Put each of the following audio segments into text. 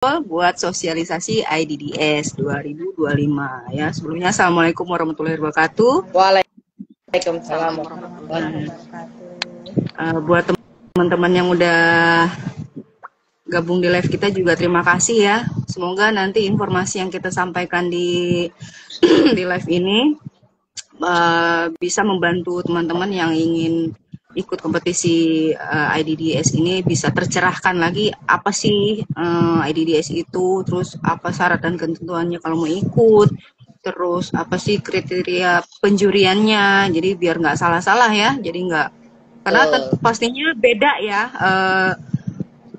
buat sosialisasi IDDS 2025 ya. Sebelumnya Assalamualaikum warahmatullahi wabarakatuh. Waalaikumsalam warahmatullahi wabarakatuh. Buat teman-teman yang udah gabung di live kita juga terima kasih ya. Semoga nanti informasi yang kita sampaikan di di live ini bisa membantu teman-teman yang ingin ikut kompetisi IDDS ini bisa tercerahkan lagi apa sih IDDS itu, terus apa syarat dan ketentuannya kalau mau ikut, terus apa sih kriteria penjuriannya, jadi biar nggak salah-salah ya, jadi nggak, karena pastinya beda ya,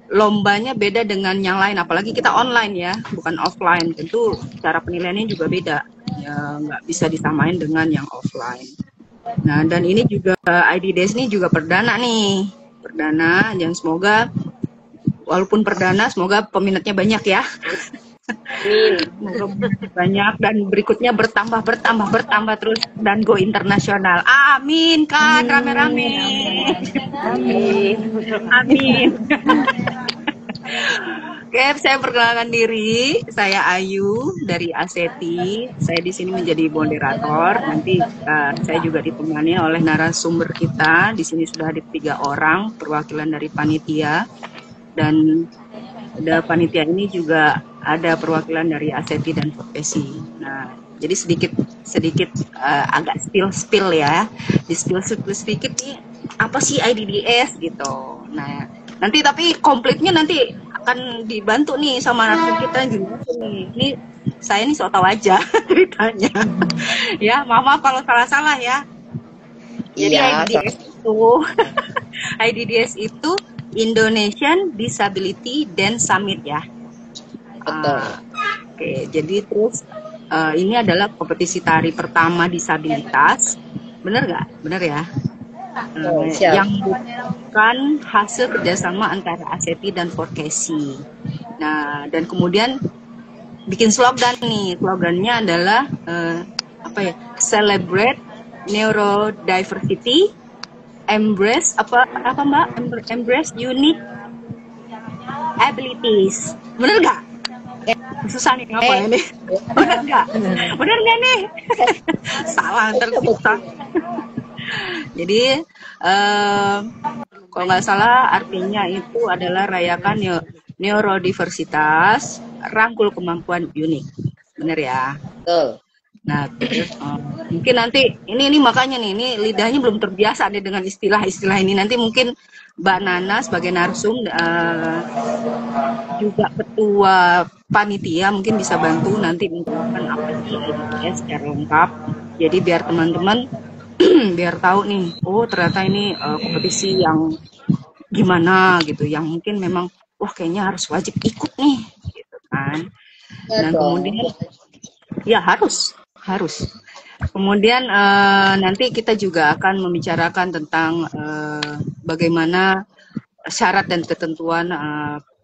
lombanya beda dengan yang lain, apalagi kita online ya, bukan offline, tentu cara penilaiannya juga beda ya, nggak bisa disamain dengan yang offline. Nah, dan ini juga IDDS ini juga perdana nih, perdana, dan semoga walaupun perdana, semoga peminatnya banyak ya. Semoga banyak dan berikutnya bertambah terus dan go internasional. Amin kan, rame-rame. Amin. Amin. Oke, saya perkenalkan diri. Saya Ayu dari Aseti. Saya di sini menjadi moderator. Nanti saya juga ditemani oleh narasumber kita. Di sini sudah ada 3 orang perwakilan dari panitia, dan ada panitia ini juga ada perwakilan dari Aseti dan Profesi. Nah, jadi sedikit agak spill ya. Di spill sedikit nih, apa sih IDDS gitu. Nah, nanti tapi komplitnya nanti akan dibantu nih sama narasumber kita nih. Ini saya nih so tau aja ceritanya. Ya, maaf kalau salah-salah ya. Jadi Iya, IDDS itu Indonesian Disability Dance Summit ya. betul. Oke, jadi terus ini adalah kompetisi tari pertama disabilitas. Bener nggak? Bener ya? Yang bukan hasil kerjasama antara Aseti dan Forkesi. Nah, dan kemudian bikin slogan nih. Slogannya adalah Celebrate Neurodiversity, Embrace Embrace Unique Abilities. Bener nggak? Susah nih apa ini? Bener nggak? Bener nggak nih? Salah tersusah. Jadi kalau nggak salah artinya itu adalah rayakan neurodiversitas, rangkul kemampuan unik, bener ya? Betul. Nah, mungkin nanti ini makanya nih, ini lidahnya belum terbiasa nih dengan istilah-istilah ini. Nanti mungkin Mbak Nana sebagai narsum juga ketua panitia mungkin bisa bantu nanti menjelaskan apa sih IDDS secara lengkap. Jadi biar teman-teman biar tahu nih, oh ternyata ini kompetisi yang gimana gitu, yang mungkin memang wah kayaknya harus wajib ikut nih gitu kan. Dan kemudian ya harus kemudian nanti kita juga akan membicarakan tentang bagaimana syarat dan ketentuan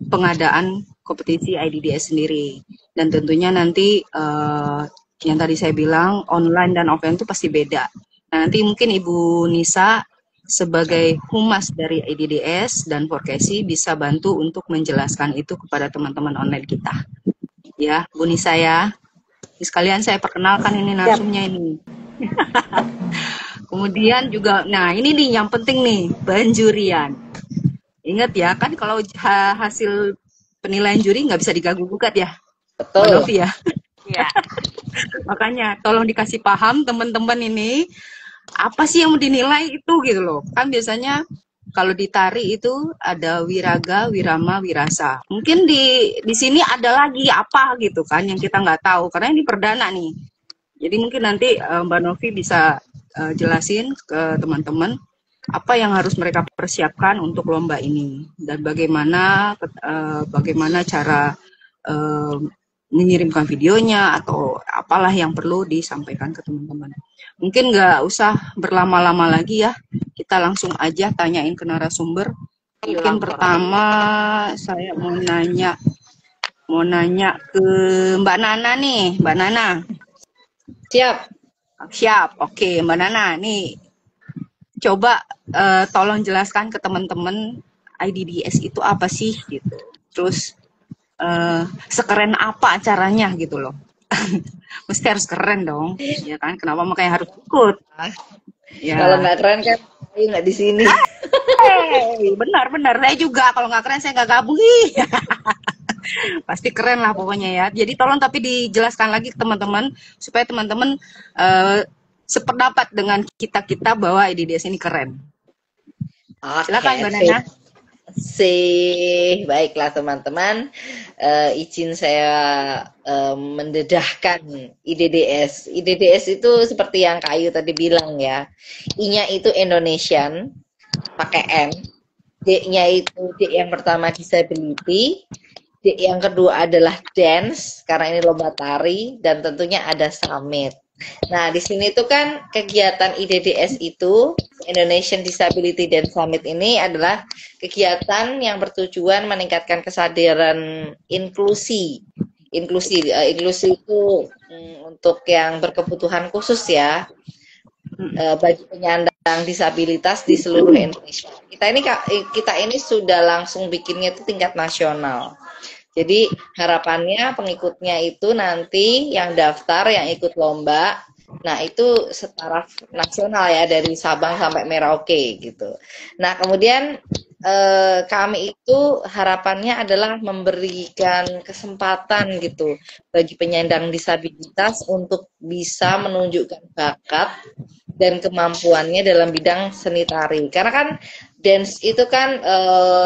pengadaan kompetisi IDDS sendiri, dan tentunya nanti yang tadi saya bilang online dan offline itu pasti beda. Nah, nanti mungkin Ibu Nisa sebagai humas dari IDDS dan Forkesi bisa bantu untuk menjelaskan itu kepada teman-teman online kita. Ya, Bu Nisa ya. Sekalian saya perkenalkan ini narsumnya ini. Kemudian juga, nah ini nih yang penting nih, penjurian. Ingat ya, kan kalau hasil penilaian juri nggak bisa diganggu-gugat ya. Betul. Ya. Ya. Makanya tolong dikasih paham teman-teman ini, apa sih yang mau dinilai itu gitu loh. Kan biasanya kalau di tari itu ada wiraga, wirama, wirasa. Mungkin di sini ada lagi apa gitu kan yang kita nggak tahu karena ini perdana nih. Jadi mungkin nanti Mbak Novi bisa jelasin ke teman-teman apa yang harus mereka persiapkan untuk lomba ini dan bagaimana cara mengirimkan videonya atau apalah yang perlu disampaikan ke teman-teman. Mungkin nggak usah berlama-lama lagi ya, kita langsung aja tanyain ke narasumber. Mungkin pertama saya mau nanya ke Mbak Nana nih, Mbak Nana. Siap, oke Mbak Nana nih, coba tolong jelaskan ke teman-teman IDDS itu apa sih gitu. Terus sekeren apa acaranya gitu loh. Mesti harus keren dong, ya kan? Kenapa makanya harus ikut? Kalau Ya, nggak keren kan, ayo nggak di sini. benar-benar. Saya juga kalau nggak keren saya nggak gabung. Ih. Pasti keren lah pokoknya ya. Jadi tolong tapi dijelaskan lagi ke teman-teman supaya teman-teman sependapat dengan kita bahwa IDDS ini keren. Oke, Silakan Mbak Nana. baiklah teman-teman, izin saya mendedahkan IDDS. IDDS itu seperti yang Kak Ayu tadi bilang ya, I-nya itu Indonesian, pakai N, D-nya itu D yang pertama disability, D yang kedua adalah dance, karena ini lomba tari, dan tentunya ada summit. Nah, di sini tuh kan kegiatan IDDS itu, Indonesian Disability Dance Summit ini adalah kegiatan yang bertujuan meningkatkan kesadaran inklusi. Inklusi itu untuk yang berkebutuhan khusus ya, bagi penyandang disabilitas di seluruh Indonesia. Kita ini sudah langsung bikinnya itu tingkat nasional. Jadi harapannya pengikutnya itu nanti yang daftar, yang ikut lomba, nah itu setara nasional ya dari Sabang sampai Merauke gitu. Nah kemudian kami itu harapannya adalah memberikan kesempatan gitu bagi penyandang disabilitas untuk bisa menunjukkan bakat dan kemampuannya dalam bidang seni tari. Karena kan dance itu kan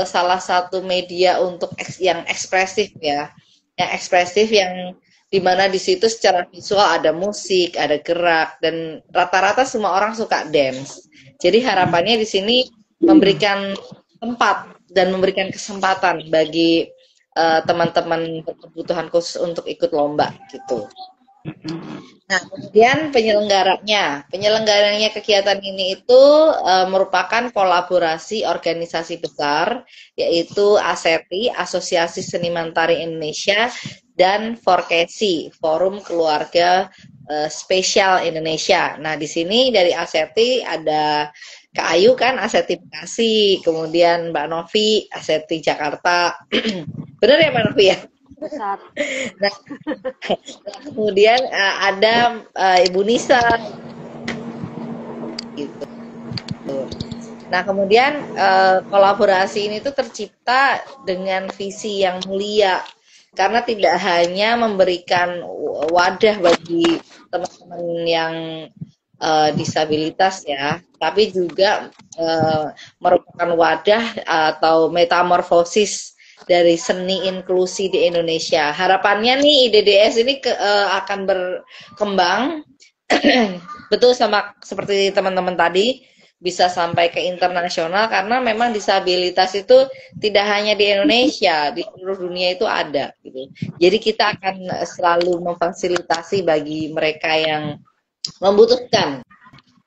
salah satu media untuk yang ekspresif ya, yang ekspresif yang dimana di situ secara visual ada musik, ada gerak, dan rata-rata semua orang suka dance. Jadi harapannya di sini memberikan tempat dan memberikan kesempatan bagi teman-teman berkebutuhan khusus untuk ikut lomba gitu. Nah, kemudian penyelenggaranya kegiatan ini itu merupakan kolaborasi organisasi besar, yaitu ASETI, Asosiasi Seniman Tari Indonesia, dan Forkesi, Forum Keluarga Spesial Indonesia. Nah, di sini dari ASETI ada Kak Ayu kan, ASETI Bekasi, kemudian Mbak Novi, ASETI Jakarta. Benar ya Mbak Novi ya? Nah, kemudian ada Ibu Nisa gitu. Nah, kemudian kolaborasi ini tuh tercipta dengan visi yang mulia karena tidak hanya memberikan wadah bagi teman-teman yang disabilitas ya, tapi juga merupakan wadah atau metamorfosis dari seni inklusi di Indonesia. Harapannya nih IDDS ini akan berkembang betul sama seperti teman-teman tadi bisa sampai ke internasional karena memang disabilitas itu tidak hanya di Indonesia, di seluruh dunia itu ada gitu. Jadi kita akan selalu memfasilitasi bagi mereka yang membutuhkan.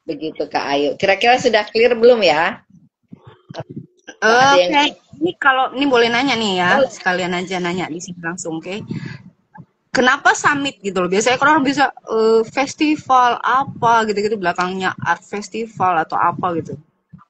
Begitu Kak Ayu. Kira-kira sudah clear belum ya? Oke. Ini kalau ini boleh nanya nih ya, sekalian aja nanya di sini langsung, oke? Kenapa summit gitu loh? Biasanya kalau orang bisa festival apa gitu-gitu belakangnya art festival atau apa gitu.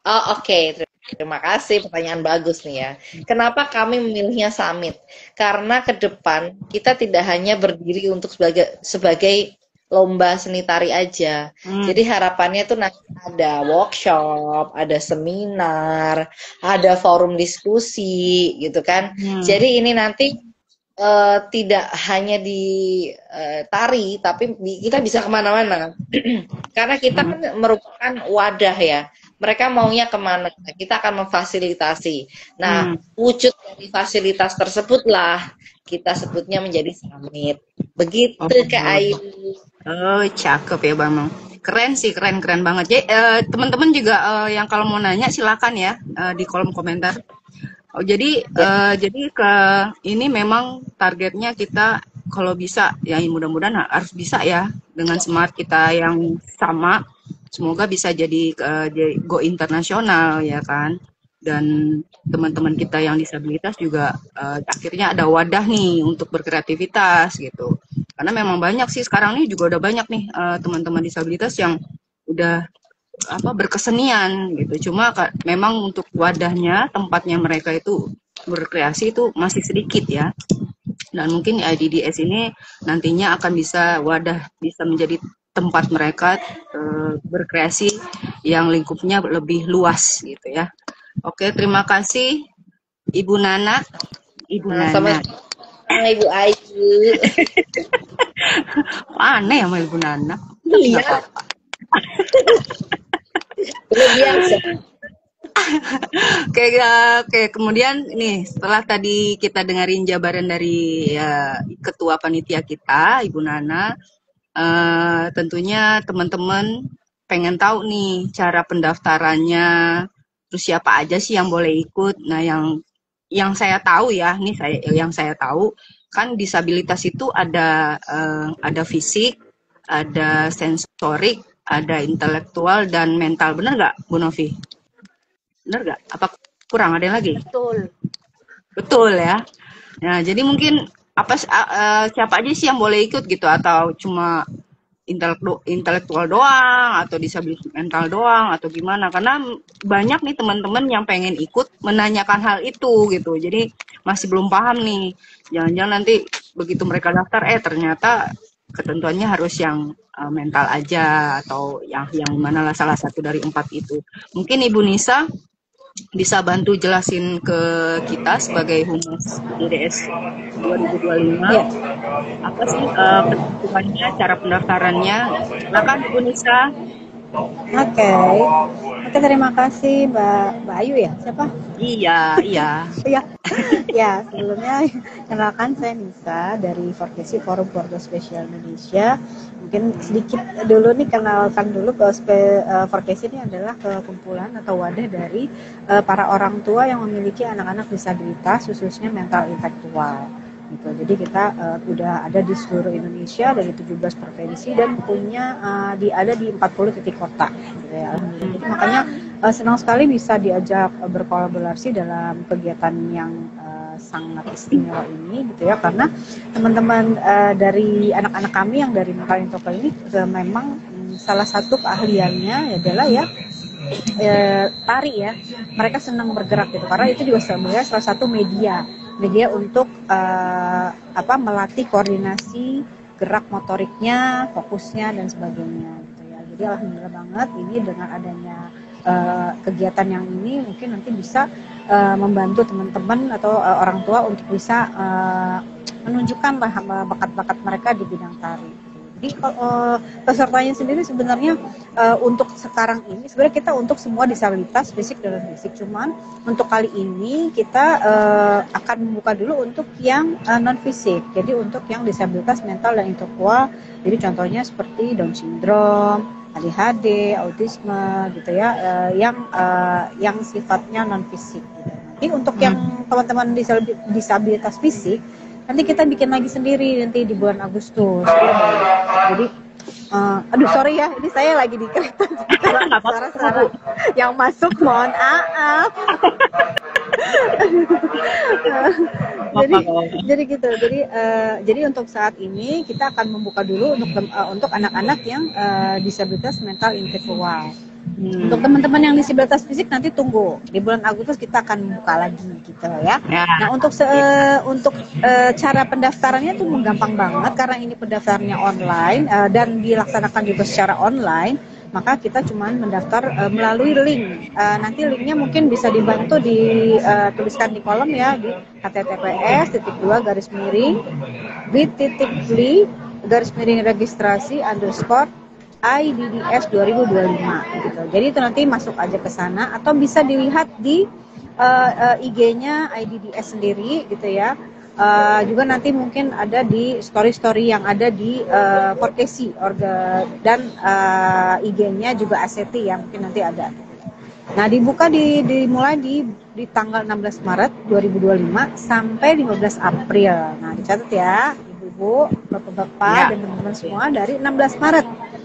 Oh oke. Terima kasih, pertanyaan bagus nih ya. Kenapa kami memilihnya summit? Karena ke depan kita tidak hanya berdiri untuk sebagai lomba seni tari aja. Jadi harapannya tuh nanti ada workshop, ada seminar, ada forum diskusi gitu kan. Jadi ini nanti tidak hanya di tari, tapi kita bisa kemana-mana. Karena kita kan merupakan wadah ya. Mereka maunya kemana? Kita akan memfasilitasi. Nah, wujud dari fasilitas tersebutlah kita sebutnya menjadi summit. Begitu Kak Ayu. Oh, cakep ya Bang. Keren sih, keren banget. Jadi teman-teman juga yang kalau mau nanya silakan ya di kolom komentar. Oh, jadi ke ini memang targetnya kita kalau bisa ya mudah-mudahan harus bisa ya dengan semangat kita yang sama. Semoga bisa jadi go internasional ya kan. Dan teman-teman kita yang disabilitas juga akhirnya ada wadah nih untuk berkreativitas gitu. Karena memang banyak sih sekarang nih juga udah banyak nih teman-teman disabilitas yang udah berkesenian gitu. Cuma memang untuk wadahnya, tempatnya mereka itu berkreasi itu masih sedikit ya. Dan mungkin IDDS ini nantinya akan bisa menjadi tempat mereka berkreasi yang lingkupnya lebih luas gitu ya. Oke, terima kasih Ibu Nana. Ibu Nana. Sama Ibu Ayu. Aneh sama Ibu Nana. Iya. Udah biasa. Oke, kemudian nih setelah tadi kita dengerin jabaran dari ketua panitia kita, Ibu Nana, tentunya teman-teman pengen tahu nih cara pendaftarannya, terus siapa aja sih yang boleh ikut. Nah, yang saya tahu ya, yang saya tahu kan disabilitas itu ada fisik, ada sensorik, ada intelektual dan mental, benar nggak, Bu Novi? Benar nggak? Apa kurang ada yang lagi? Betul ya. Nah, jadi mungkin siapa aja sih yang boleh ikut gitu, atau cuma intelektual doang atau disabilitas mental doang atau gimana? Karena banyak nih teman-teman yang pengen ikut menanyakan hal itu gitu. Jadi masih belum paham nih. Jangan-jangan nanti begitu mereka daftar ternyata ketentuannya harus yang mental aja atau yang mana lah salah satu dari 4 itu. Mungkin Ibu Nisa bisa bantu jelasin ke kita sebagai Humas IDDS 2025 ya. Apa sih ketentuannya, cara pendaftarannya? Silakan Ibu Nisa. Oke, terima kasih Mbak Ayu ya, siapa? Iya. Ya, sebelumnya kenalkan saya Nisa dari Forkesi Forum Keluarga Spesial Indonesia. Mungkin sedikit dulu nih kenalkan dulu bahwa Forkesi ini adalah kumpulan atau wadah dari para orang tua yang memiliki anak-anak disabilitas khususnya mental intelektual. Gitu. Jadi kita udah ada di seluruh Indonesia dari 17 provinsi dan punya ada di 40 titik kota gitu ya. Jadi makanya senang sekali bisa diajak berkolaborasi dalam kegiatan yang sangat istimewa ini gitu ya, karena teman-teman dari anak-anak kami yang dari mental intelektual ini memang salah satu keahliannya adalah tari ya. Mereka senang bergerak gitu karena itu juga sebenarnya salah satu media untuk melatih koordinasi gerak motoriknya, fokusnya dan sebagainya gitu ya. Jadi alhamdulillah banget ini dengan adanya kegiatan yang ini mungkin nanti bisa membantu teman-teman atau orang tua untuk bisa menunjukkan bakat-bakat mereka di bidang tari. Jadi pesertanya sendiri sebenarnya untuk sekarang ini sebenarnya kita untuk semua disabilitas fisik dan fisik, cuman untuk kali ini kita akan membuka dulu untuk yang non fisik, jadi untuk yang disabilitas mental dan intelektual. Jadi contohnya seperti Down syndrome, ADHD, autisme gitu ya, yang sifatnya non fisik. Jadi untuk yang teman-teman disabilitas fisik nanti kita bikin lagi sendiri nanti di bulan Agustus. Jadi, aduh sorry ya, ini saya lagi di kereta. Suara-suara yang masuk, mohon maaf. jadi gitu. Jadi untuk saat ini kita akan membuka dulu untuk anak-anak yang disabilitas mental intelektual. Untuk teman-teman yang disabilitas fisik nanti tunggu di bulan Agustus kita akan membuka lagi gitu ya. Nah untuk cara pendaftarannya tuh gampang banget karena ini pendaftarannya online dan dilaksanakan juga secara online. Maka kita cuman mendaftar melalui link. Nanti linknya mungkin bisa dibantu dituliskan di kolom ya di https://bit.ly/registrasi_ IDDS 2025 gitu. Jadi itu nanti masuk aja ke sana atau bisa dilihat di IG-nya IDDS sendiri gitu ya. Juga nanti mungkin ada di story-story yang ada di Forkesi dan IG-nya juga ACT ya, mungkin nanti ada. Nah, dibuka dimulai di tanggal 16 Maret 2025 sampai 15 April. Nah, dicatat ya, Ibu-ibu, Bapak-bapak dan teman-teman semua dari 16 Maret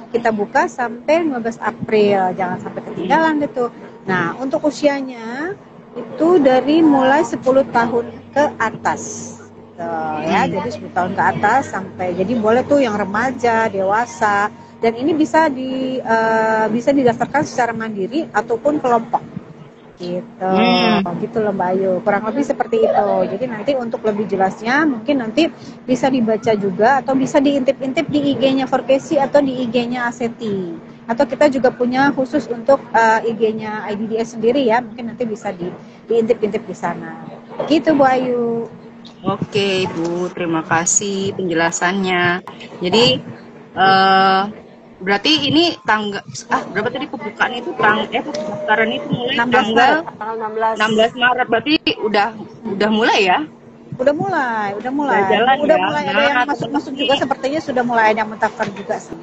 kita buka sampai 15 April, jangan sampai ketinggalan gitu. Nah, untuk usianya itu dari mulai 10 tahun ke atas. Ya, jadi 10 tahun ke atas sampai, jadi boleh tuh yang remaja, dewasa, dan ini bisa didaftarkan secara mandiri ataupun kelompok. gitu. Hmm. Gitu loh Mbak Ayu, kurang lebih seperti itu. Jadi nanti untuk lebih jelasnya mungkin nanti bisa dibaca juga atau bisa diintip-intip di IG-nya Forkesi atau di IG-nya Aseti, atau kita juga punya khusus untuk IG-nya IDDS sendiri ya, mungkin nanti bisa diintip-intip di sana gitu Bu Ayu. Oke, Ibu, terima kasih penjelasannya. Jadi, eh berarti ini berapa tadi pembukaan itu pendaftaran itu mulai 16 tanggal Maret. Tanggal 16. 16 Maret. Berarti udah mulai ya? Udah mulai, Udah jalan udah ya. mulai ada Nah, yang masuk-masuk juga, sepertinya sudah mulai ada yang mendaftar juga sih.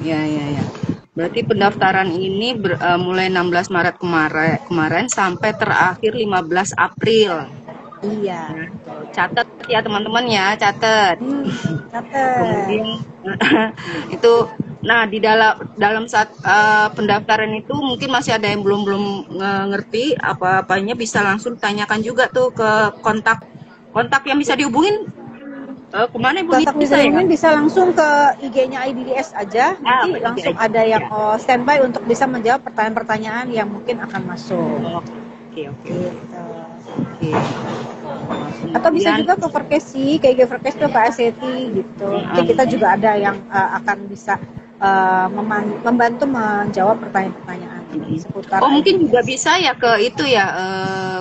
ya. Berarti pendaftaran ini mulai 16 Maret kemarin sampai terakhir 15 April. Iya. Catat ya teman-teman ya, catat. Catat. Kemudian itu, nah di dalam saat pendaftaran itu mungkin masih ada yang belum ngerti apa-apanya, bisa langsung tanyakan juga tuh ke kontak yang bisa dihubungin. Kemana Ibu? Kontak bisa dihubungin, bisa langsung ke IG-nya IDDS aja. Nanti langsung ada yang standby untuk bisa menjawab pertanyaan-pertanyaan yang mungkin akan masuk. Oke. Gitu. Atau bisa juga ke Forkesi, ke IG Forkesi atau ke ASETI gitu. Nanti kita juga ada yang akan bisa membantu menjawab pertanyaan-pertanyaan seputar. Mungkin juga bisa ya ke itu ya,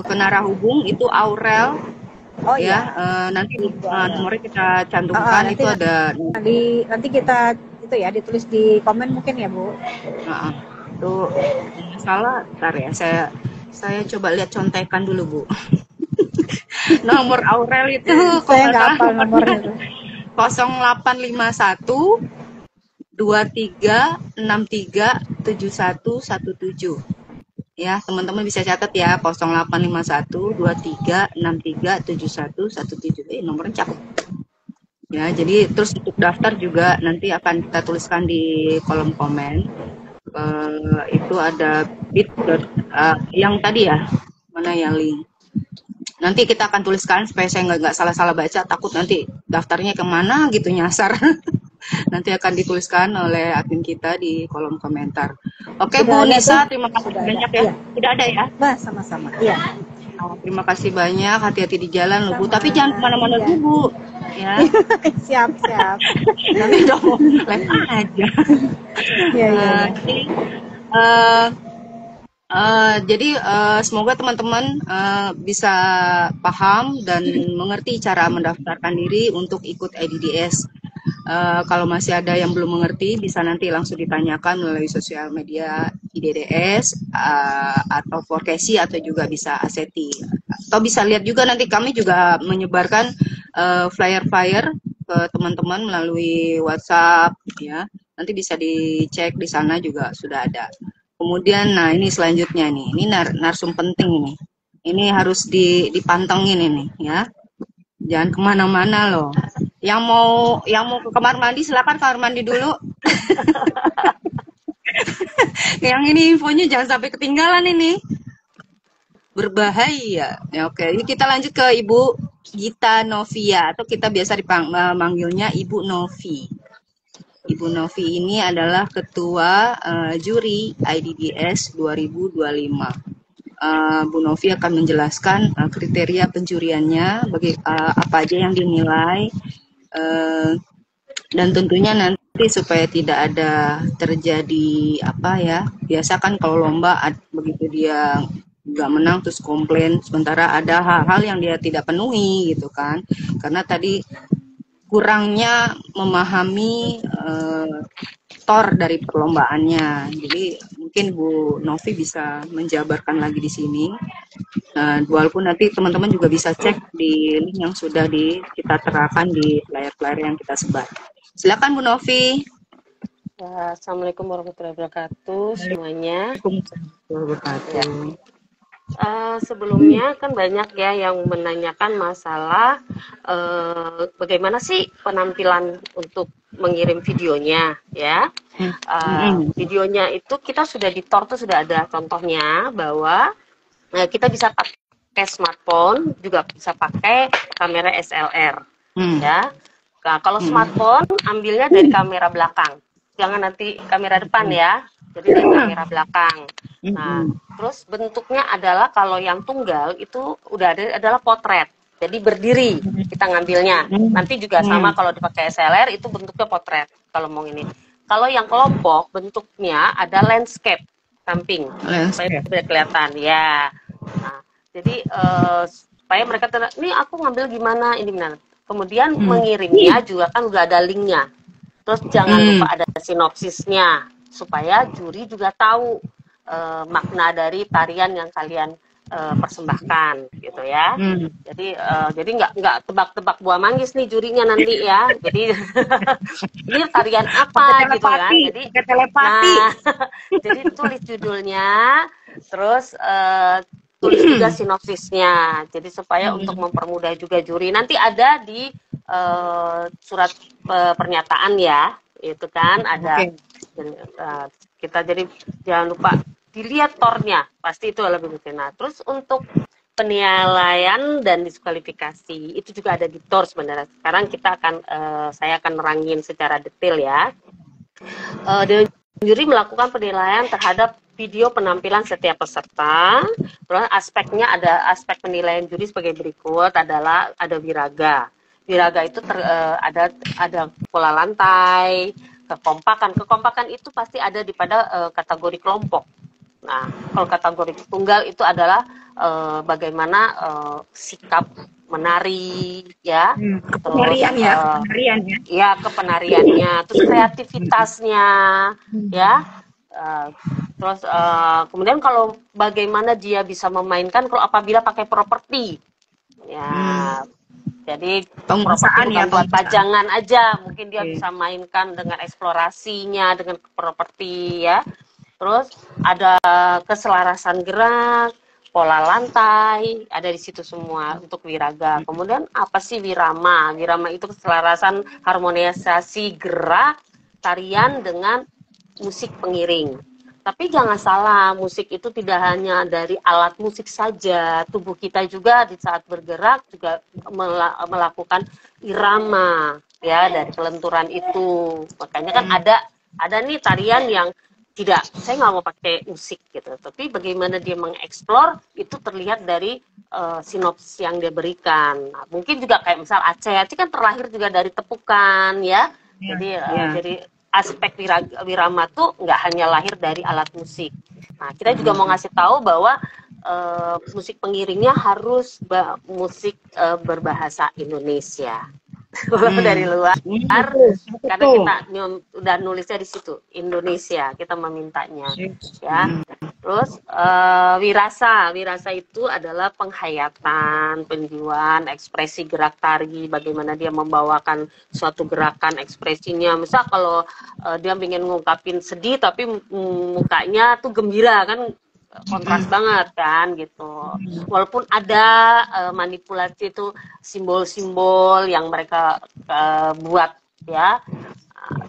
ke Narahubung itu Aurel. Oh ya, nanti nomornya kita cantumkan, itu ada. Nanti kita itu ya ditulis di komen mungkin ya Bu. Itu salah, ntar ya saya coba lihat contekan dulu Bu. Nomor Aurel itu saya nggak hafal nomornya. 0851 23 63 7117. Ya, teman-teman bisa catat ya, 0851 23 63 7117. Nomornya cakep. Ya, jadi terus untuk daftar juga nanti akan kita tuliskan di kolom komen. Itu ada yang tadi ya, mana ya link. Nanti kita akan tuliskan supaya saya nggak salah-salah baca, takut nanti daftarnya kemana gitu nyasar. Nanti akan dituliskan oleh admin kita di kolom komentar. Oke Bu Nisa, terima kasih banyak ya. Tidak ada ya? Bah, sama-sama. Iya. Terima kasih banyak, hati-hati di jalan loh Bu. Tapi jangan kemana-mana dulu Bu. Ya. Siap. Nanti dong, live aja. Iya. Jadi semoga teman-teman bisa paham dan mengerti cara mendaftarkan diri untuk ikut IDDS. Kalau masih ada yang belum mengerti, bisa nanti langsung ditanyakan melalui sosial media IDDS atau Forkesi atau juga bisa Aseti. Atau bisa lihat juga nanti kami juga menyebarkan flyer-flyer ke teman-teman melalui WhatsApp ya. Nanti bisa dicek di sana juga sudah ada. Kemudian, nah ini selanjutnya nih, ini narsum penting nih. Ini harus dipantengin ini ya. Jangan kemana-mana loh. Yang mau ke kamar mandi silakan kamar mandi dulu. Yang ini infonya jangan sampai ketinggalan ini. Berbahaya. Ya, oke, ini kita lanjut ke Ibu Gita Novia atau kita biasa dipanggilnya Ibu Novi. Ibu Novi ini adalah ketua juri IDDS 2025. Bu Novi akan menjelaskan kriteria penjuriannya, apa aja yang dinilai, dan tentunya nanti supaya tidak ada terjadi biasa kan kalau lomba begitu dia nggak menang terus komplain, sementara ada hal-hal yang dia tidak penuhi gitu kan, karena tadi kurangnya memahami tor dari perlombaannya. Jadi mungkin Bu Novi bisa menjabarkan lagi di sini. Walaupun nanti teman-teman juga bisa cek di link yang sudah kita terapkan di flyer-flyer yang kita sebar. Silakan Bu Novi. Ya, Assalamualaikum warahmatullahi wabarakatuh semuanya. Sebelumnya kan banyak ya yang menanyakan masalah bagaimana sih penampilan untuk mengirim videonya ya. Videonya itu kita sudah di Tor tuh sudah ada contohnya bahwa kita bisa pakai smartphone, juga bisa pakai kamera SLR ya. Nah, kalau smartphone ambilnya dari kamera belakang jangan nanti kamera depan ya, jadi dari kamera belakang. Nah, terus bentuknya adalah kalau yang tunggal itu udah ada adalah potret. Jadi berdiri kita ngambilnya. Nanti juga sama kalau dipakai SLR itu bentuknya potret kalau mau ini. Kalau yang kelompok bentuknya ada landscape samping supaya tidak kelihatan ya. Nah, jadi supaya mereka ini aku ngambil gimana ini benar. Kemudian mengirimnya juga kan udah ada linknya. Terus jangan lupa ada sinopsisnya supaya juri juga tahu makna dari tarian yang kalian persembahkan gitu ya. Jadi nggak tebak-tebak buah manggis nih jurinya nanti ya. Jadi ini tarian apa gitu kan. Jadi nah, jadi tulis judulnya, terus tulis juga sinopsisnya. Jadi supaya untuk mempermudah juga juri nanti ada di surat pernyataan ya, itu kan ada. Kita jadi jangan lupa dilihat tornya, pasti itu lebih penting. Nah, terus untuk penilaian dan diskualifikasi itu juga ada di tor sebenarnya. Sekarang kita akan saya akan nerangin secara detail ya. Juri melakukan penilaian terhadap video penampilan setiap peserta. Terus aspeknya ada aspek penilaian juri sebagai berikut adalah ada wiraga. Wiraga itu ada pola lantai, kekompakan. Kekompakan itu pasti ada di pada kategori kelompok. Nah, kalau kategori tunggal itu adalah bagaimana sikap menari, ya, penarian ya, penarian ya, ya kepenariannya, terus kreativitasnya, ya, terus kemudian kalau bagaimana dia bisa memainkan kalau apabila pakai properti, ya. Jadi properti bukan buat pajangan aja, mungkin dia bisa mainkan dengan eksplorasinya, dengan properti ya. Terus ada keselarasan gerak, pola lantai, ada di situ semua untuk wiraga. Kemudian apa sih wirama? Wirama itu keselarasan harmonisasi gerak tarian dengan musik pengiring. Tapi jangan salah, musik itu tidak hanya dari alat musik saja, tubuh kita juga di saat bergerak juga melakukan irama ya dari kelenturan itu. Makanya kan ada nih tarian yang tidak, saya nggak mau pakai musik gitu, tapi bagaimana dia mengeksplor itu terlihat dari sinopsis yang dia berikan. Nah, mungkin juga kayak misal Aceh kan terlahir juga dari tepukan ya, jadi aspek wirama tuh nggak hanya lahir dari alat musik. Nah, kita juga mau ngasih tahu bahwa musik pengiringnya harus musik berbahasa Indonesia. Dari luar, karena kita udah nulisnya di situ Indonesia, kita memintanya, ya. Terus wirasa itu adalah penghayatan, penjiwaan, ekspresi gerak tari, bagaimana dia membawakan suatu gerakan ekspresinya. Misal kalau dia ingin ngungkapin sedih tapi mukanya tuh gembira kan, kontras banget kan gitu. Walaupun ada manipulasi itu simbol-simbol yang mereka buat ya.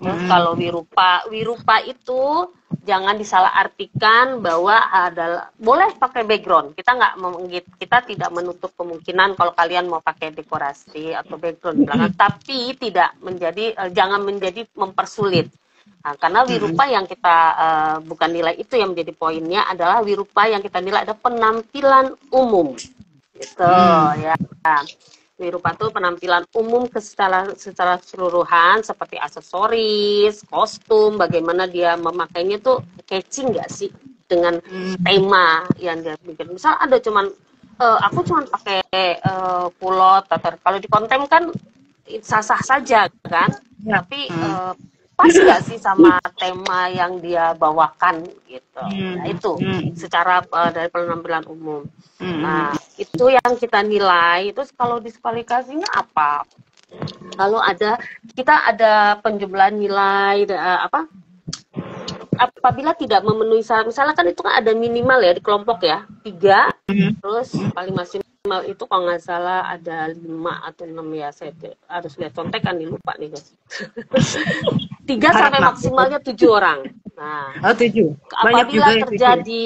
Terus kalau wirupa itu jangan disalahartikan bahwa adalah boleh pakai background. Kita tidak menutup kemungkinan kalau kalian mau pakai dekorasi atau background belakang, tapi tidak menjadi jangan menjadi mempersulit. Nah, karena wirupa yang kita bukan nilai itu yang menjadi poinnya adalah wirupa yang kita nilai ada penampilan umum, gitu ya. Wirupa itu penampilan umum secara keseluruhan seperti aksesoris, kostum, bagaimana dia memakainya tuh catching nggak sih dengan tema yang dia bikin. Misal ada cuman aku cuman pakai kulot atau kalau di kontem kan sah-sah saja kan, tapi pas nggak sih sama tema yang dia bawakan gitu. Nah, itu secara dari penampilan umum. Nah, itu yang kita nilai. Terus kalau diskualifikasinya apa? Kalau kita ada penjumlahan nilai apabila tidak memenuhi syarat, misalnya kan itu kan ada minimal ya di kelompok ya 3, terus paling maksimal itu kalau nggak salah ada 5 atau 6 ya, saya harus lihat contekan nih, lupa nih guys. 3 sampai maksimalnya 7 orang. Nah, 7. Apabila terjadi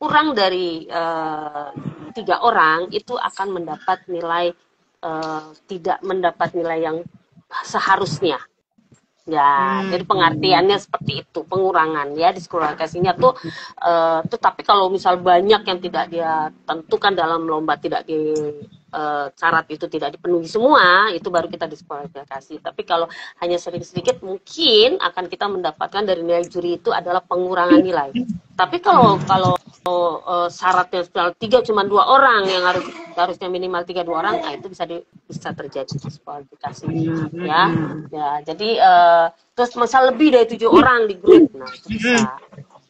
kurang dari 3 orang itu akan mendapat nilai tidak mendapat nilai yang seharusnya. Ya, jadi pengertiannya seperti itu, pengurangan ya, diskualifikasinya tuh tapi kalau misal banyak yang tidak dia tentukan dalam lomba, tidak di syarat itu tidak dipenuhi semua, itu baru kita diskualifikasi. Tapi kalau hanya sedikit-sedikit, mungkin akan kita mendapatkan dari nilai juri itu adalah pengurangan nilai. Tapi kalau syaratnya cuma 2 orang yang harusnya minimal 2 orang, nah itu bisa terjadi diskualifikasi ya. Jadi terus misal lebih dari 7 orang di grup, nah itu bisa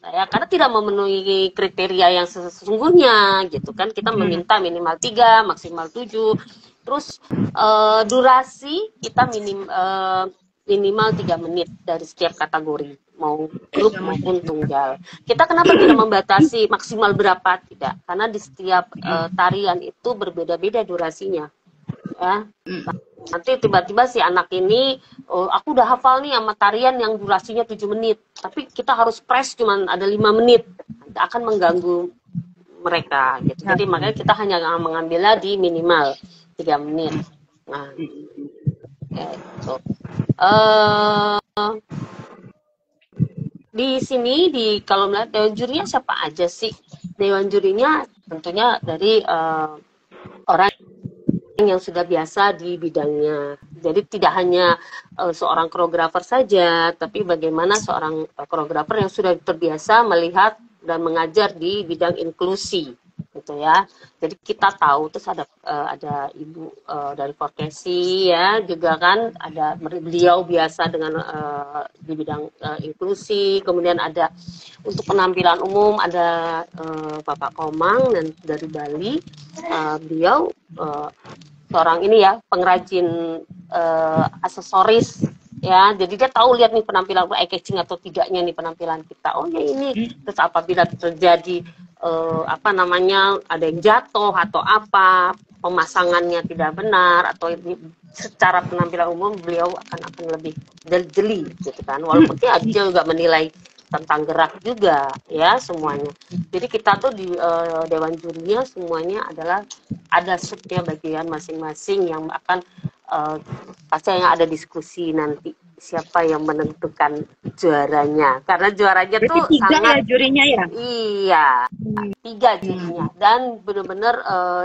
ya, karena tidak memenuhi kriteria yang sesungguhnya gitu kan. Kita meminta minimal 3, maksimal 7. Terus durasi kita minimal 3 menit dari setiap kategori, mau grup maupun tunggal. Kita kenapa tidak membatasi maksimal berapa? Tidak, karena di setiap tarian itu berbeda-beda durasinya ya. Nanti tiba-tiba si anak ini, aku udah hafal nih sama tarian yang durasinya 7 menit, tapi kita harus press cuman ada 5 menit, akan mengganggu mereka gitu. Jadi makanya kita hanya mengambilnya di minimal 3 menit. Nah, gitu. Di sini kalau melihat dewan jurinya siapa aja sih? Dewan jurinya tentunya dari orang yang sudah biasa di bidangnya. Jadi tidak hanya seorang koreografer saja, tapi bagaimana seorang koreografer yang sudah terbiasa melihat dan mengajar di bidang inklusi, gitu ya. Jadi kita tahu, terus ada ibu dari Forkesi ya, juga kan ada beliau biasa dengan di bidang inklusi. Kemudian ada untuk penampilan umum ada Bapak Komang dan dari Bali, beliau seorang ini ya, pengrajin aksesoris ya. Jadi dia tahu lihat nih penampilan eye catching atau tidaknya nih penampilan kita. Oh ya ini. Terus apabila terjadi ada yang jatuh atau apa, pemasangannya tidak benar atau secara penampilan umum, beliau akan lebih jeli gitu kan. Walaupun dia juga menilai tentang gerak juga ya semuanya. Jadi kita tuh di dewan jurinya semuanya adalah ada subnya bagian masing-masing yang akan pasti yang ada diskusi nanti siapa yang menentukan juaranya, karena juaranya Berarti tuh 3 sangat ya jurinya ya? Iya, 3 jurinya, dan benar-benar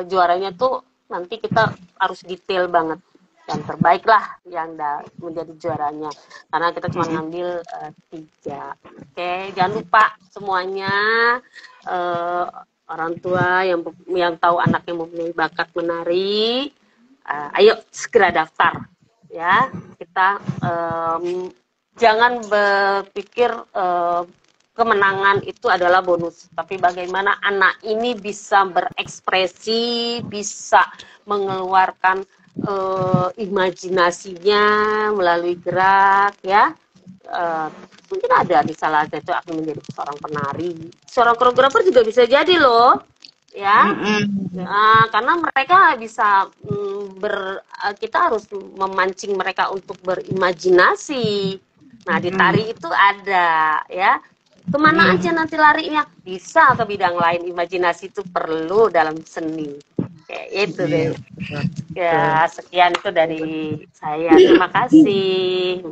juaranya tuh nanti kita harus detail banget. Yang terbaik lah yang menjadi juaranya, karena kita cuma ngambil 3. Oke, jangan lupa semuanya orang tua yang tahu anaknya mempunyai bakat menari, ayo segera daftar ya. Kita jangan berpikir kemenangan itu adalah bonus, tapi bagaimana anak ini bisa berekspresi, bisa mengeluarkan imajinasinya melalui gerak ya. Mungkin ada misalnya itu akan menjadi seorang penari, seorang koreografer juga bisa jadi loh ya. Karena mereka bisa kita harus memancing mereka untuk berimajinasi. Nah di tari itu ada ya, kemana aja nanti larinya, bisa ke bidang lain. Imajinasi itu perlu dalam seni. Kayak itu deh. Ya, sekian itu dari saya. Terima kasih.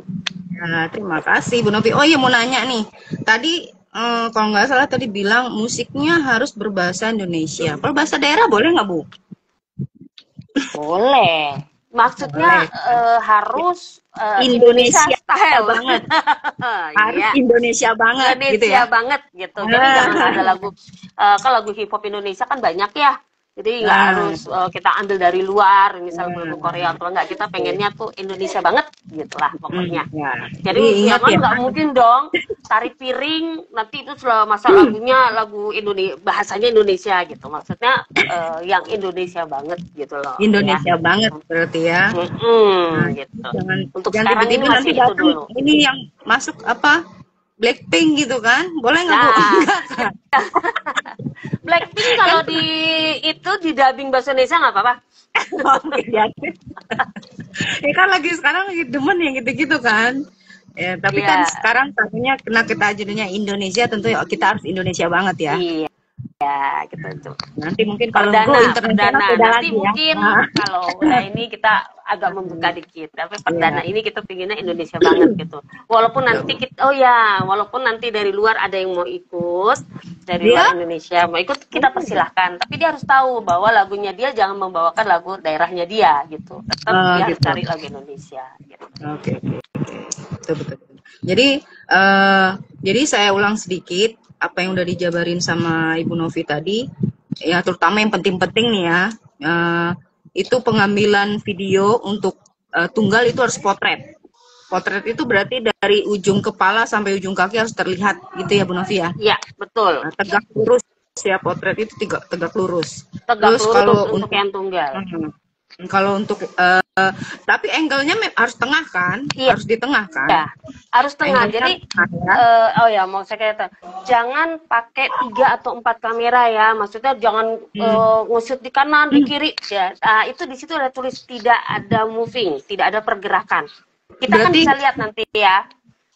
Ya, terima kasih Bu Novi. Oh iya, mau nanya nih. Tadi kalau nggak salah tadi bilang musiknya harus berbahasa Indonesia. Kalau bahasa daerah boleh nggak Bu? Boleh. Maksudnya harus Indonesia style banget. Harus Indonesia banget gitu ya. Banget gitu. Jadi jangan ada lagu kalau lagu hip hop Indonesia kan banyak ya. Jadi nggak harus kita ambil dari luar, misal lagu Korea atau enggak. Kita pengennya tuh Indonesia banget gitulah pokoknya. Jadi jangan nggak mungkin dong tari piring nanti itu masa lagunya lagu Indonesia, bahasanya Indonesia gitu. Maksudnya yang Indonesia banget gitu loh. Indonesia banget berarti ya. Gitu. Untuk sekarang ini masih itu dulu. Ini yang masuk apa? Blackpink gitu kan? Boleh nggak Bu? Blackpink kalau di dubbing bahasa Indonesia nggak apa-apa. Ya kan sekarang lagi demen yang gitu-gitu kan. Ya, tapi kan sekarang satunya kena kita judulnya Indonesia, tentu kita harus Indonesia banget ya. Iya. ya gitu tuh. Nanti mungkin kalau go internasional beda nanti lagi mungkin ya. kalau ini kita agak membuka dikit, tapi perdana ini kita pinginnya Indonesia banget gitu. Walaupun nanti kita, walaupun nanti dari luar ada yang mau ikut, dari luar Indonesia mau ikut, kita persilahkan. Tapi dia harus tahu bahwa lagunya dia jangan membawakan lagu daerahnya dia gitu. Tetap dia harus cari lagu Indonesia. Gitu. Oke. Betul. Jadi saya ulang sedikit apa yang udah dijabarin sama Ibu Novi tadi, ya terutama yang penting-penting nih ya, itu pengambilan video untuk tunggal itu harus potret. Potret itu berarti dari ujung kepala sampai ujung kaki harus terlihat gitu ya Bu Novi ya? Iya, betul. Tegak lurus ya, potret itu tegak lurus. Terus kalau untuk yang tunggal. Kalau untuk tapi angle-nya harus tengah kan? Iya. Harus di tengah kan? Ya, harus tengah. Jadi mau saya kata jangan pakai 3 atau 4 kamera ya. Maksudnya jangan nge-shoot di kanan, di kiri ya. Itu di situ ada tulis tidak ada moving, tidak ada pergerakan. Kita berarti, kan bisa lihat nanti ya.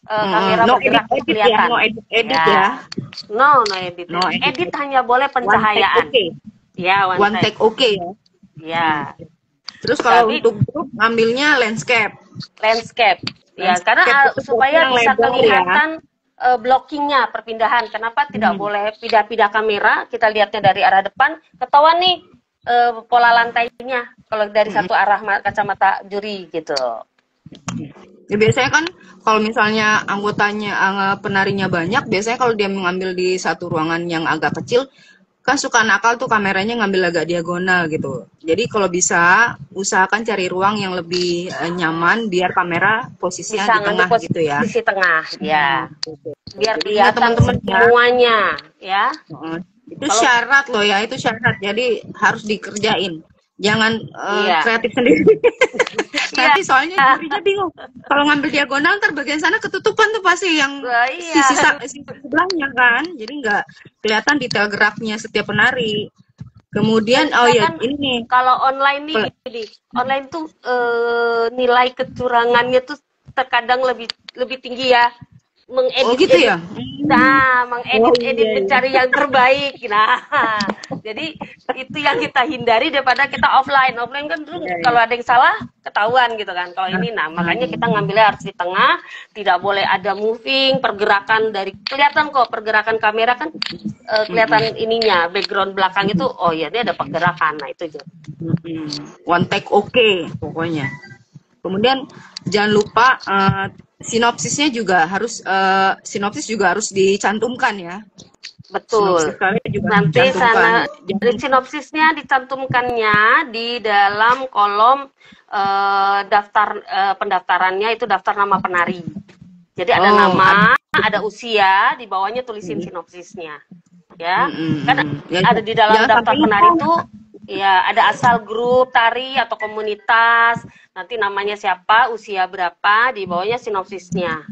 Kamera bergerak kelihatan. Edit ya. No edit. Edit hanya boleh pencahayaan. One take oke ya. Ya. Terus kalau untuk grup ngambilnya landscape. Ya, karena supaya bisa kelihatan blockingnya, perpindahan. Kenapa tidak boleh pindah-pindah kamera? Kita lihatnya dari arah depan, ketahuan nih pola lantainya. Kalau dari satu arah kacamata juri gitu. Ya, biasanya kan kalau misalnya anggotanya penarinya banyak, biasanya kalau dia mengambil di satu ruangan yang agak kecil, kan suka nakal tuh kameranya ngambil agak diagonal gitu. Jadi kalau bisa usahakan cari ruang yang lebih nyaman biar kamera posisinya di tengah gitu ya. Posisi tengah ya. Biar kelihatan teman-teman semuanya ya. Itu syarat loh ya, itu syarat. Jadi harus dikerjain. Jangan kreatif sendiri. Nanti soalnya jurinya bingung. Kalau ngambil diagonal ntar bagian sana ketutupan tuh pasti yang sisi sebelahnya kan. Jadi nggak kelihatan detail geraknya setiap penari. Kemudian ini kalau online nih online tuh nilai kecurangannya tuh terkadang lebih tinggi ya. Mengedit ya? Mengedit mencari yang terbaik. Nah, jadi itu yang kita hindari daripada kita offline kan dulu kalau ada yang salah ketahuan gitu kan. Kalau ini makanya kita ngambilnya harus di tengah, tidak boleh ada moving, pergerakan dari kelihatan kok pergerakan kamera kan kelihatan ininya, background belakang itu ini ada pergerakan. Nah, itu aja. One take oke pokoknya. Kemudian jangan lupa sinopsisnya juga harus sinopsis juga harus dicantumkan ya. Betul. Nanti dari sinopsisnya dicantumkannya di dalam kolom daftar pendaftarannya itu daftar nama penari. Jadi ada nama, ada usia, di bawahnya tulisin sinopsisnya. Ya. Kan ada di dalam daftar penari itu ya ada asal grup tari atau komunitas, nanti namanya siapa, usia berapa, di bawahnya sinopsisnya.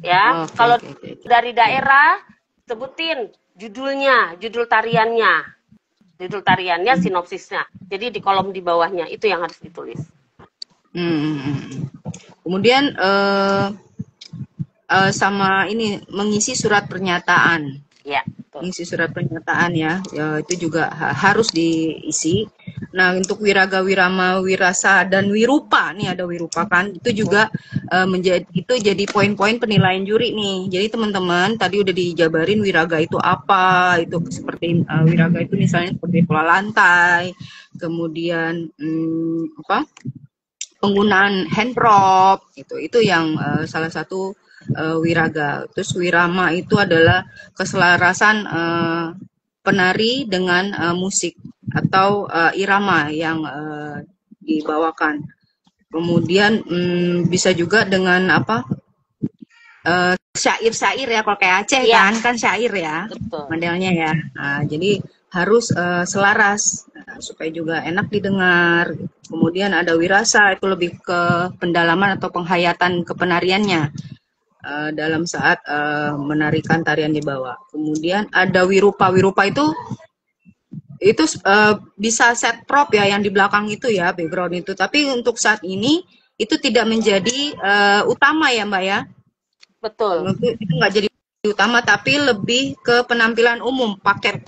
Ya, kalau dari daerah sebutin judulnya, judul tariannya, sinopsisnya. Jadi di kolom di bawahnya itu yang harus ditulis. Kemudian sama ini mengisi surat pernyataan. Ya. Mengisi surat pernyataan ya itu juga harus diisi. Nah untuk wiraga, wirama, wirasa dan wirupa nih ada wirupa kan itu juga jadi poin-poin penilaian juri nih. Jadi teman-teman tadi udah dijabarin wiraga itu apa, itu seperti wiraga itu misalnya seperti pola lantai, kemudian penggunaan hand prop itu yang salah satu wiraga. Terus wirama itu adalah keselarasan penari dengan musik atau irama yang dibawakan. Kemudian bisa juga dengan syair-syair ya, kalau kayak Aceh kan syair ya. Betul. Modelnya ya. Nah, jadi harus selaras supaya juga enak didengar. Kemudian ada wirasa, itu lebih ke pendalaman atau penghayatan kepenariannya dalam saat menarikan tarian di bawah. Kemudian ada wirupa. Wirupa itu bisa set prop ya yang di belakang itu ya, background itu. Tapi untuk saat ini itu tidak menjadi utama ya Mbak ya. Betul. Itu nggak jadi utama, tapi lebih ke penampilan umum, paket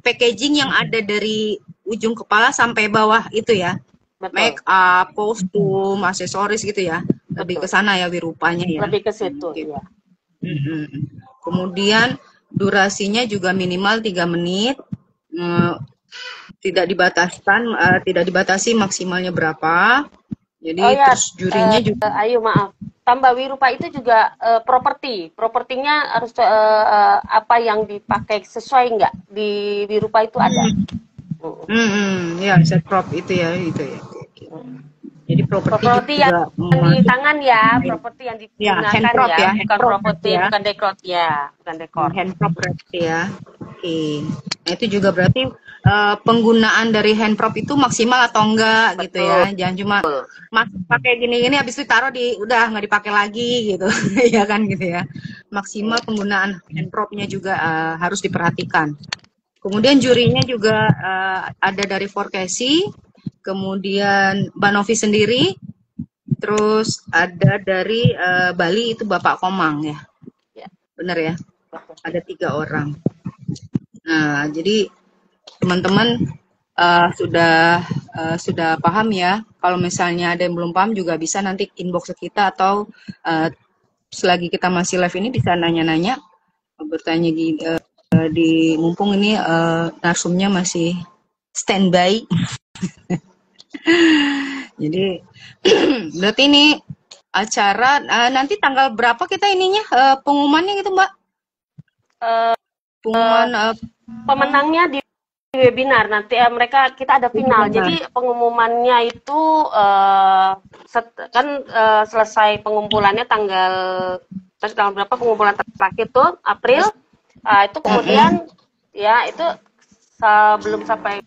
packaging yang ada dari ujung kepala sampai bawah itu ya. Betul. Make up, kostum, aksesoris gitu ya. Lebih ke Betul. sana ya wirupanya ya. Lebih ke situ, Oke. ya. Kemudian durasinya juga minimal 3 menit. Tidak dibatasi maksimalnya berapa. Jadi Oh ya, terus jurinya juga Ayu maaf. Tambah Wirupa itu juga propertinya harus apa yang dipakai sesuai nggak di Wirupa itu ada. ya set prop itu ya. Jadi Properti yang di tangan ya, properti yang digunakan hand prop ya, hand bukan prop properti, ya. bukan dekor ya, bukan dekor. Hand prop berarti ya. Oke. Nah, itu juga berarti penggunaan dari hand prop itu maksimal atau enggak gitu ya. Jangan cuma pakai gini-gini habis itu taruh udah nggak dipakai lagi gitu. Ya kan gitu ya. Maksimal penggunaan hand propnya juga harus diperhatikan. Kemudian jurinya juga ada dari Forkesi, kemudian Mbak Novi sendiri, terus ada dari Bali itu Bapak Komang ya. Benar ya? Ada 3 orang. Nah, jadi teman-teman sudah paham ya. Kalau misalnya ada yang belum paham juga bisa nanti inbox ke kita atau selagi kita masih live ini bisa nanya-nanya, bertanya di mumpung ini narsumnya masih standby. Jadi berarti ini acara nanti tanggal berapa kita ininya pengumumannya gitu Mbak? Pengumuman pemenangnya di webinar nanti kita ada final. Jadi pengumumannya itu selesai pengumpulannya tanggal berapa pengumpulan terakhir tuh April. Itu kemudian ya itu belum sampai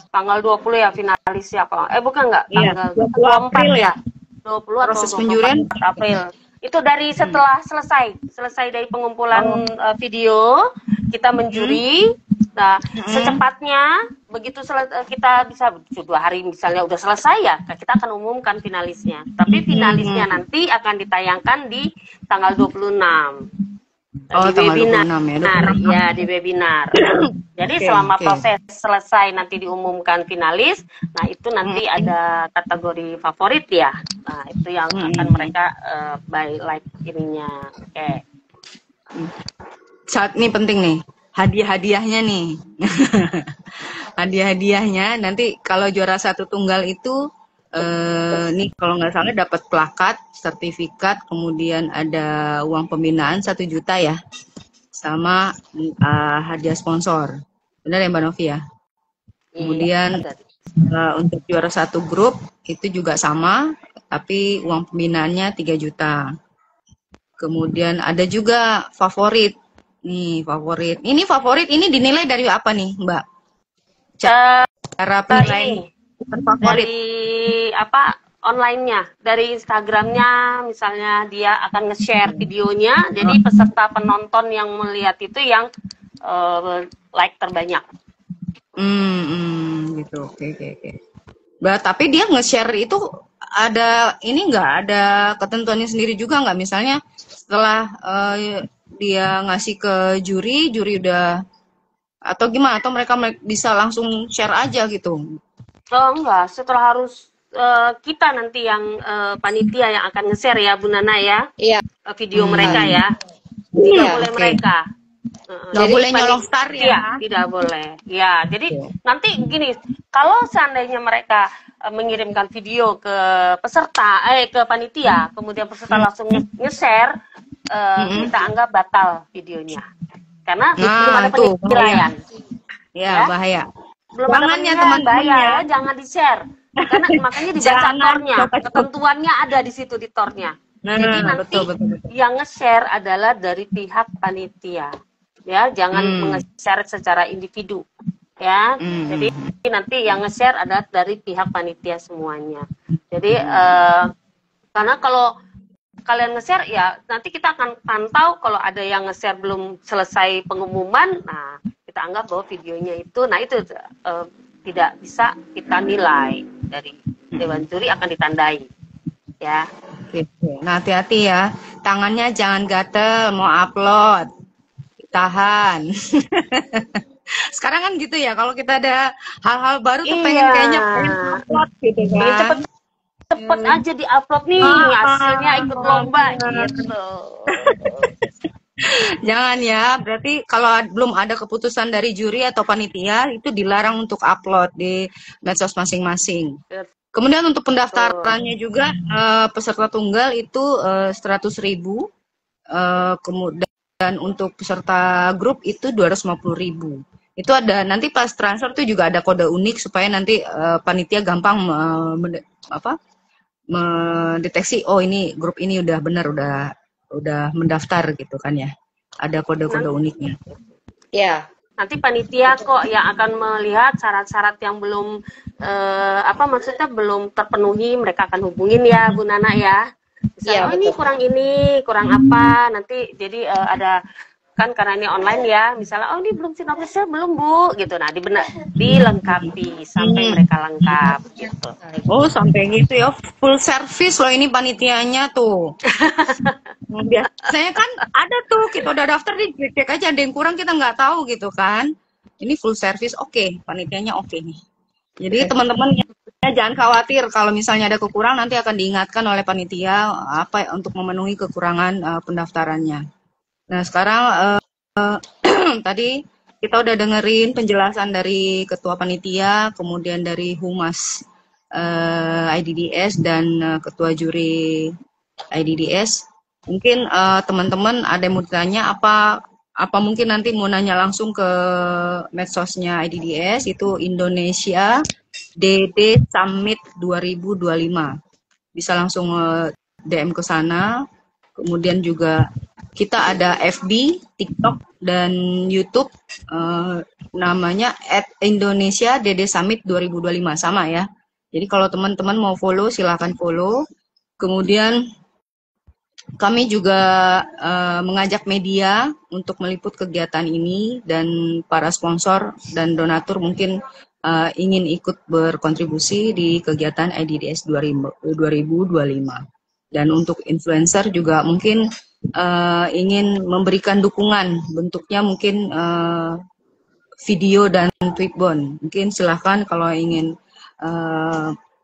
tanggal 20 ya finalis ya kalau bukan enggak tanggal 24 ya. 20 proses atau 24 penjurian April. Itu dari setelah selesai dari pengumpulan video, kita menjuri. Nah, secepatnya begitu kita bisa 2 hari misalnya udah selesai ya, kita akan umumkan finalisnya. Tapi finalisnya nanti akan ditayangkan di tanggal 26. Di webinar, 26 ya, di webinar. Jadi selama proses selesai nanti diumumkan finalis, nah itu nanti ada kategori favorit ya. Nah itu yang akan mereka by like ininya. Saat ini penting nih, hadiah-hadiahnya nih. Hadiah-hadiahnya nanti kalau juara 1 tunggal itu nih kalau nggak salah dapat plakat, sertifikat, kemudian ada uang pembinaan 1 juta ya, sama hadiah sponsor. Benar ya Mbak Novi ya? Kemudian untuk juara 1 grup itu juga sama, tapi uang pembinaannya 3 juta. Kemudian ada juga favorit. Nih favorit. Ini favorit ini dinilai dari apa nih Mbak? Cara penilaian favorit. Dari apa online-nya, dari Instagramnya misalnya dia akan nge-share videonya, jadi peserta penonton yang melihat itu yang like terbanyak. Gitu. Oke. Tapi dia nge-share itu ada ini nggak ada ketentuannya sendiri juga nggak? Misalnya setelah dia ngasih ke juri udah atau gimana? Atau mereka bisa langsung share aja gitu? Oh enggak, setelah harus kita nanti yang panitia yang akan nge-share ya Bu Nana ya. Iya. Video mereka ya. Tidak boleh mereka. Nggak boleh nyolong star ya? Iya, tidak boleh. Ya, jadi nanti gini, kalau seandainya mereka mengirimkan video ke peserta, ke panitia, kemudian peserta langsung nge-share, kita anggap batal videonya. Karena belum ada penilaian. Ya, bahaya. Belum ada penilaian, bahaya ya, jangan di-share. Karena makanya dibaca tornya, ketentuannya ada di situ di tornya. Jadi nanti betul. Yang nge-share adalah dari pihak panitia. Ya, jangan nge-share secara individu. Ya, jadi nanti yang nge-share adalah dari pihak panitia semuanya. Jadi karena kalau kalian nge-share ya nanti kita akan pantau kalau ada yang nge-share belum selesai pengumuman, nah kita anggap bahwa videonya itu, nah itu tidak bisa kita nilai dari Dewan Juri, akan ditandai ya. Nah hati-hati ya, tangannya jangan gatel mau upload, tahan. Sekarang kan gitu ya, kalau kita ada hal-hal baru tuh Iya, pengen upload gitu pengen kan. cepet aja di-upload nih, hasilnya ikut lomba gitu. Jangan ya, berarti kalau belum ada keputusan dari juri atau panitia itu dilarang untuk upload di medsos masing-masing. Kemudian untuk pendaftarannya juga peserta tunggal itu 100.000, kemudian untuk peserta grup itu 250.000. Itu ada nanti pas transfer tuh juga ada kode unik supaya nanti panitia gampang mendeteksi, oh ini grup ini udah benar, udah mendaftar gitu kan ya. Ada kode-kode uniknya. Ya. Nanti panitia kok yang akan melihat syarat-syarat yang belum maksudnya belum terpenuhi, mereka akan hubungin ya Bu Nana ya. Misalnya, Iya, ini kurang apa, nanti jadi ada kan karena ini online ya, misalnya ini belum sinopsisnya belum Bu gitu. Nah, dilengkapi sampai mereka lengkap gitu. Oh, sampai gitu ya. Full service loh ini panitianya tuh. Biasanya kan ada tuh, kita udah daftar dicek aja, ada yang kurang kita nggak tahu gitu kan. Ini full service, oke, panitianya oke nih. Jadi teman-teman ya, jangan khawatir kalau misalnya ada kekurangan, nanti akan diingatkan oleh panitia apa untuk memenuhi kekurangan pendaftarannya. Nah sekarang tadi kita udah dengerin penjelasan dari ketua panitia, kemudian dari humas IDDS dan ketua juri IDDS. Mungkin teman-teman ada yang mau ditanya apa mungkin nanti mau nanya langsung ke medsosnya IDDS, itu Indonesia DD Summit 2025. Bisa langsung DM ke sana. Kemudian juga kita ada FB, TikTok, dan YouTube, namanya @Indonesia DD Summit 2025, sama ya. Jadi kalau teman-teman mau follow, silahkan follow. Kemudian kami juga mengajak media untuk meliput kegiatan ini, dan para sponsor dan donatur mungkin ingin ikut berkontribusi di kegiatan IDDS 2025. Dan untuk influencer juga mungkin ingin memberikan dukungan, bentuknya mungkin video dan tweetbond. Mungkin silahkan kalau ingin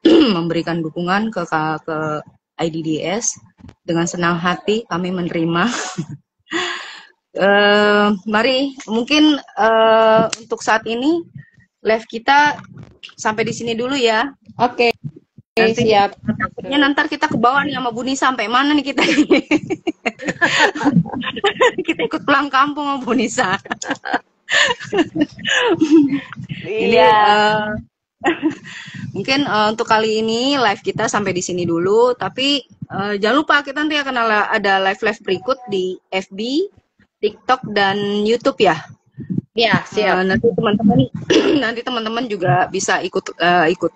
memberikan dukungan ke IDDS, dengan senang hati kami menerima. Mari, mungkin untuk saat ini live kita sampai di sini dulu ya. Oke. Nanti Siap. takutnya nanti kita ke bawah nih sama Buni, sampai mana nih kita? Kita ikut pulang kampung sama Bu Nisa. Iya. Mungkin untuk kali ini live kita sampai di sini dulu, tapi jangan lupa kita nanti akan ada live berikut di FB, TikTok, dan YouTube ya. Ya, siap. Nanti teman-teman juga bisa ikut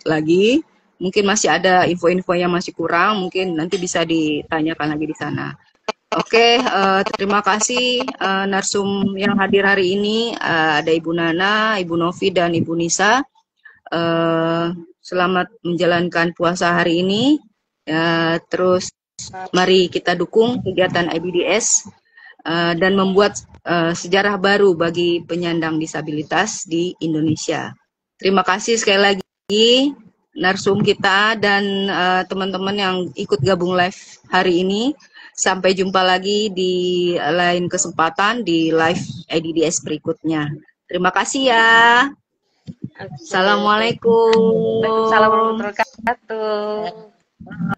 lagi. Mungkin masih ada info-info yang masih kurang, mungkin nanti bisa ditanyakan lagi di sana. Oke, terima kasih narsum yang hadir hari ini. Ada Ibu Nana, Ibu Novi, dan Ibu Nisa. Selamat menjalankan puasa hari ini. Terus mari kita dukung kegiatan IDDS dan membuat sejarah baru bagi penyandang disabilitas di Indonesia. Terima kasih sekali lagi narsum kita dan teman-teman yang ikut gabung live hari ini. Sampai jumpa lagi di lain kesempatan di live IDDS berikutnya. Terima kasih ya. Assalamualaikum. Waalaikumsalam warahmatullahi wabarakatuh.